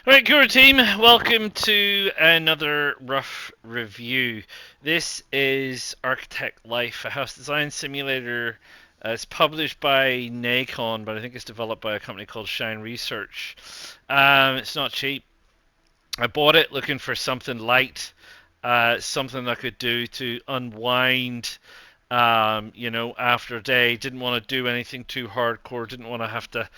Alright, Guru team, welcome to another rough review. This is Architect Life, a house design simulator. It's published by Nacon, but I think it's developed by a company called Shine Research. It's not cheap. I bought it looking for something light, something I could do to unwind after a day. Didn't want to do anything too hardcore. Didn't want to have to,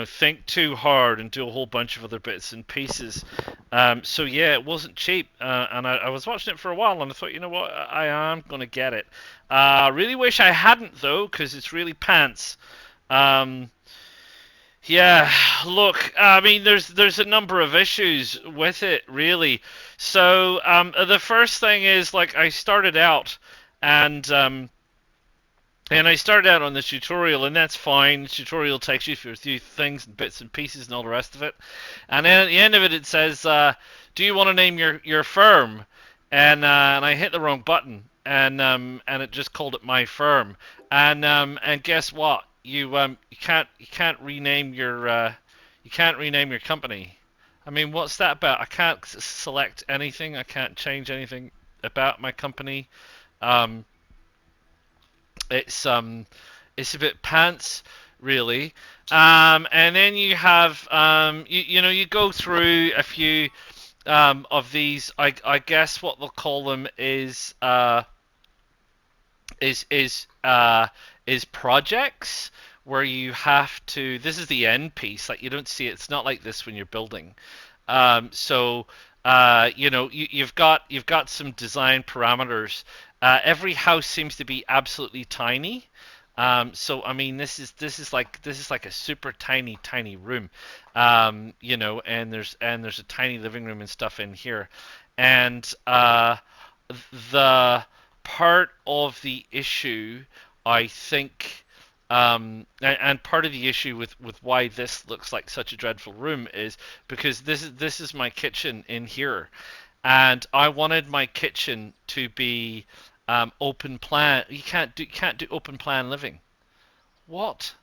think too hard and do a whole bunch of other bits and pieces. So yeah, it wasn't cheap, and I was watching it for a while, and I thought, you know what, I am gonna get it. Really wish I hadn't though, because it's really pants. Um, yeah, look, I mean, there's a number of issues with it, really. So the first thing is like I started out and I started out on this tutorial, and that's fine. The tutorial takes you through a few things and bits and pieces and all the rest of it. And then at the end of it, it says, "Do you want to name your firm?" And I hit the wrong button, and it just called it my firm. And guess what? You can't rename your company. I mean, what's that about? I can't select anything. I can't change anything about my company. Um, it's a bit pants, really. And then you have you go through a few of these. I guess what they'll call them is is uh, is projects where you have to. This is the end piece. Like you don't see it. It's not like this when you're building. So you've got some design parameters. Every house seems to be absolutely tiny. So I mean, this is like a super tiny room. And there's a tiny living room and stuff in here, and the part of the issue, I think, and part of the issue with why this looks like such a dreadful room is because this is my kitchen in here, and I wanted my kitchen to be open plan. You can't do open plan living. What?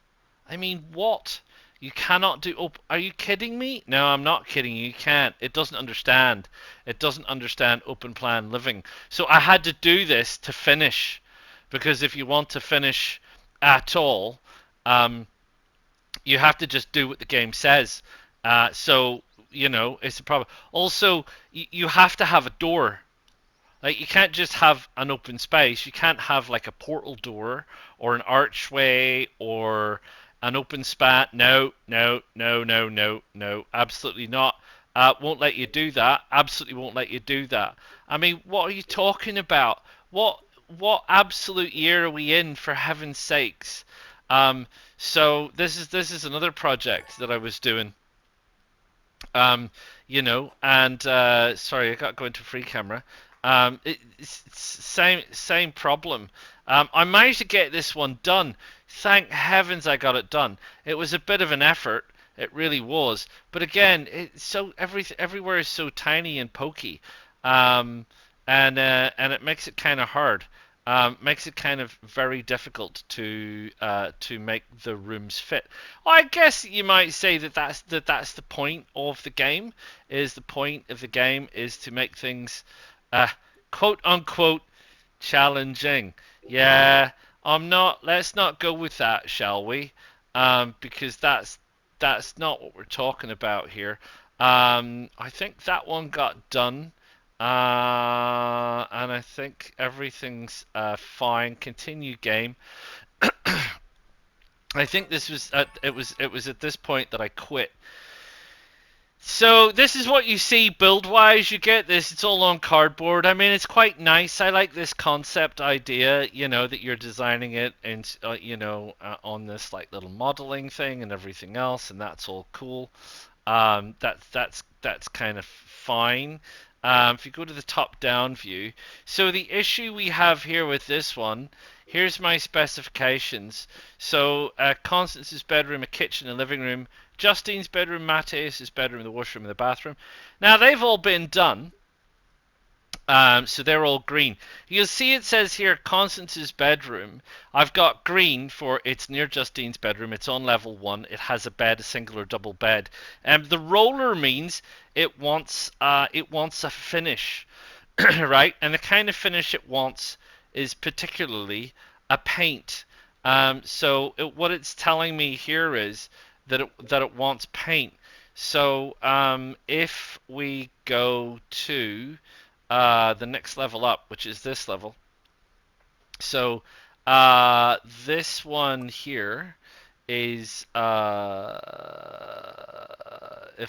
I mean, what? You cannot do. Are you kidding me? No, I'm not kidding you. You can't. It doesn't understand. It doesn't understand open plan living. So I had to do this to finish, because if you want to finish at all, um, you have to just do what the game says. So it's a problem. Also, you have to have a door. Like you can't just have an open space. You can't have like a portal door or an archway or an open spat. No, no, no, no, no, no. Absolutely not. Won't let you do that. Absolutely won't let you do that. I mean, what are you talking about? What absolute year are we in, for heaven's sakes? Um, so this is another project that I was doing. Um, and sorry, I got to go into free camera. It's same problem. I managed to get this one done. Thank heavens I got it done. It was a bit of an effort. It really was. But again, everywhere is so tiny and pokey, um, and it makes it kind of hard. Makes it kind of very difficult to make the rooms fit. I guess you might say that's the point of the game. Is the point of the game is to make things uh, quote unquote challenging. Yeah, I'm not. Let's not go with that, shall we? Because that's not what we're talking about here. I think that one got done. And I think everything's fine. Continue game. I think it was at this point that I quit. So this is what you see build wise. You get this. It's all on cardboard. I mean, it's quite nice. I like this concept idea. That you're designing it and on this like little modeling thing and everything else, and that's all cool. That's kind of fine. If you go to the top-down view, so the issue we have here with this one, here's my specifications. So Constance's bedroom, a kitchen, a living room. Justine's bedroom, Mateus's bedroom, the washroom, and the bathroom. Now they've all been done. So they're all green. You'll see it says here Constance's bedroom. I've got green for it's near Justine's bedroom. It's on level 1. It has a bed, a single or double bed. The roller means it wants a finish, right? And the kind of finish it wants is particularly a paint. What it's telling me here is that it wants paint. So if we go to the next level up, which is this level. So this one here is if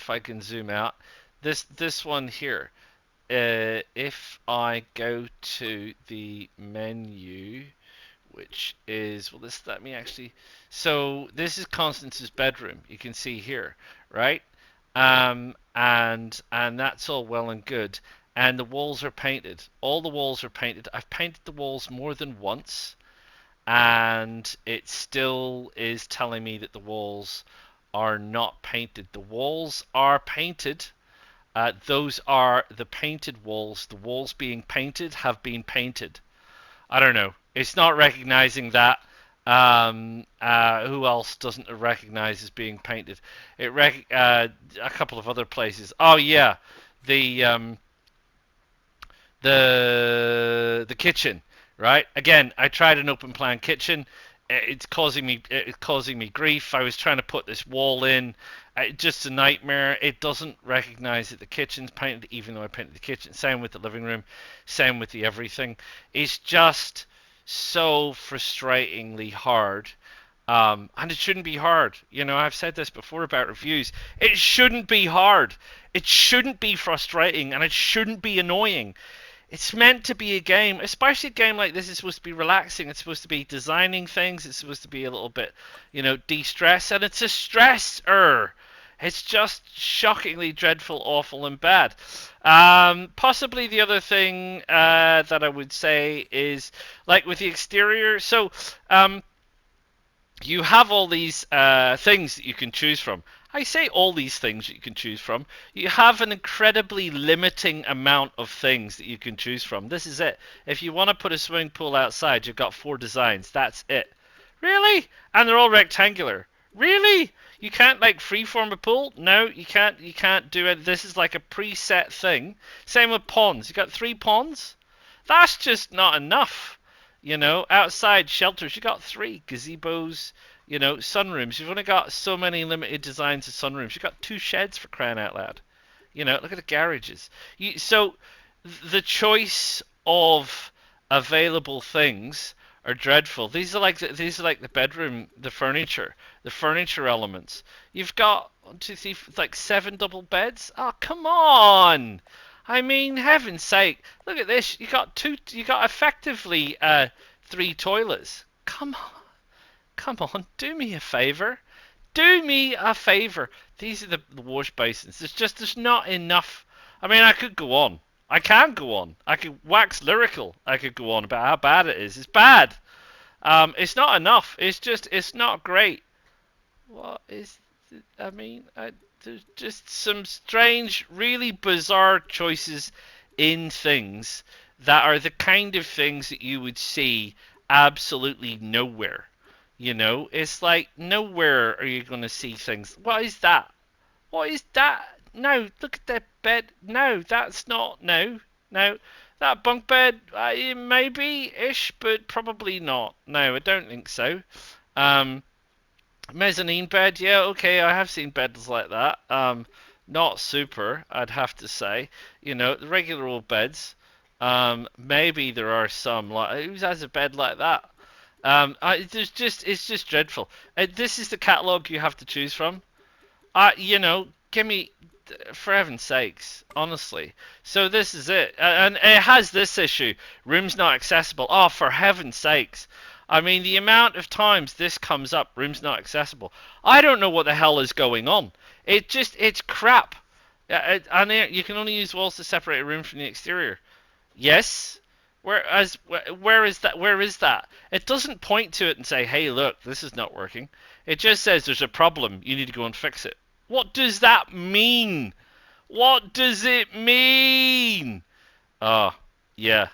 I can zoom out, this one here. If I go to the menu, which is well, this let me actually. So this is Constance's bedroom. You can see here, right? And that's all well and good. And the walls are painted. All the walls are painted. I've painted the walls more than once, and it still is telling me that the walls are not painted. The walls are painted. Those are the painted walls. The walls being painted have been painted. I don't know. It's not recognizing that. Who else doesn't it recognize as being painted? A couple of other places. Oh yeah, the the kitchen, right? Again, I tried an open plan kitchen. It's causing me grief. I was trying to put this wall in. Just a nightmare. It doesn't recognize that the kitchen's painted, even though I painted the kitchen. Same with the living room. Same with the everything. It's just so frustratingly hard. And it shouldn't be hard. You know, I've said this before about reviews. It shouldn't be hard. It shouldn't be frustrating, and it shouldn't be annoying. It's meant to be a game, especially a game like this is supposed to be relaxing. It's supposed to be designing things. It's supposed to be a little bit, de-stress, and it's a stressor. It's just shockingly dreadful, awful, and bad. Possibly the other thing that I would say is, like with the exterior, so you have all these things that you can choose from. I say all these things that you can choose from. You have an incredibly limiting amount of things that you can choose from. This is it. If you want to put a swimming pool outside, you've got 4 designs. That's it. Really? And they're all rectangular. Really? You can't like freeform a pool? No, you can't. You can't do it. This is like a preset thing. Same with ponds. You got 3 ponds? That's just not enough. Outside shelters, you got 3 gazebos. Sunrooms. You've only got so many limited designs of sunrooms. You've got 2 sheds for crying out loud. Look at the garages. So the choice of available things are dreadful. These are like the bedroom, the furniture elements. You've got 1, 2, 3, like 7 double beds. Oh, come on! I mean, heaven's sake! Look at this. You got 2. You got effectively 3 toilets. Come on, do me a favor. Do me a favor. These are the wash basins. There's not enough. I mean, I could go on. I can go on. I could wax lyrical. I could go on about how bad it is. It's bad. It's not enough. It's not great. What is? I mean, there's just some strange, really bizarre choices in things that are the kind of things that you would see absolutely nowhere. It's like nowhere are you going to see things. What is that? What is that? No, look at that bed. No, that's not. No, no. That bunk bed, maybe ish, but probably not. No, I don't think so. Um, Mezzanine bed, yeah, okay, I have seen beds like that. Not super, I'd have to say. The regular old beds. Maybe there are some like who has a bed like that? It's just dreadful. This is the catalog you have to choose from. Give me, for heaven's sakes, honestly. So this is it, and it has this issue: rooms not accessible. Oh, for heaven's sakes! I mean, the amount of times this comes up, rooms not accessible. I don't know what the hell is going on. It's crap. And you can only use walls to separate a room from the exterior. Yes. Where is that? Where is that? It doesn't point to it and say, "Hey, look, this is not working." It just says there's a problem. You need to go and fix it. What does that mean? What does it mean? Ah, Yeah.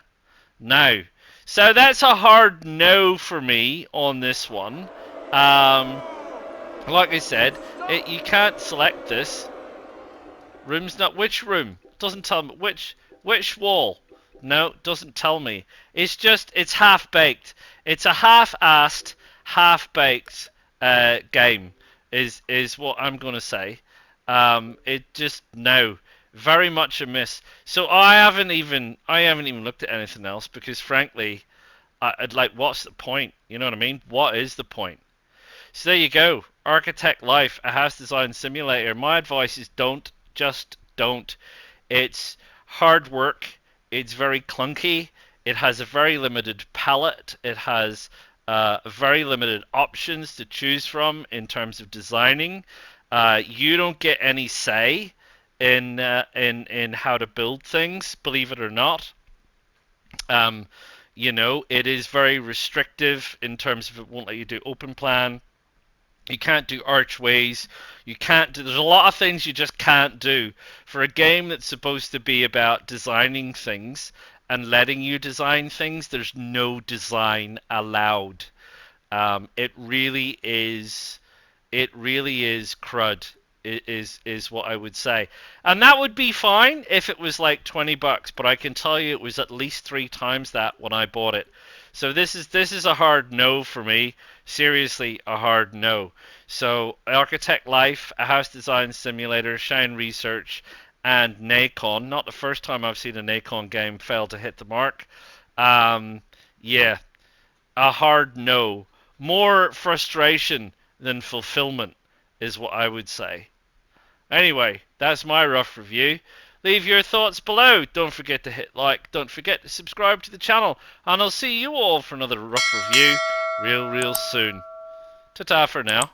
No. So that's a hard no for me on this one. Um, like I said, you can't select this. Room's not which room? Doesn't tell me which wall. No, doesn't tell me. It's half baked. It's a half-assed, half-baked game. Is what I'm gonna say. It just no, very much a miss. So I haven't even looked at anything else because frankly, I'd like what's the point? You know what I mean? What is the point? So there you go. Architect Life, a house design simulator. My advice is don't. Just don't. It's hard work. It's very clunky. It has a very limited palette. It has very limited options to choose from in terms of designing. You don't get any say in how to build things, believe it or not. Um, it is very restrictive in terms of it won't let you do open plan. You can't do archways. You can't do. There's a lot of things you just can't do for a game that's supposed to be about designing things and letting you design things. There's no design allowed. It really is. It really is crud. Is what I would say, and that would be fine if it was like $20. But I can tell you, it was at least three times that when I bought it. So this is a hard no for me. Seriously, a hard no. So Architect Life, a house design simulator, Shine Research, and Nacon. Not the first time I've seen a Nacon game fail to hit the mark. Yeah, a hard no. More frustration than fulfillment is what I would say. Anyway, that's my rough review. Leave your thoughts below. Don't forget to hit like. Don't forget to subscribe to the channel. And I'll see you all for another rough review real soon. Ta-ta for now.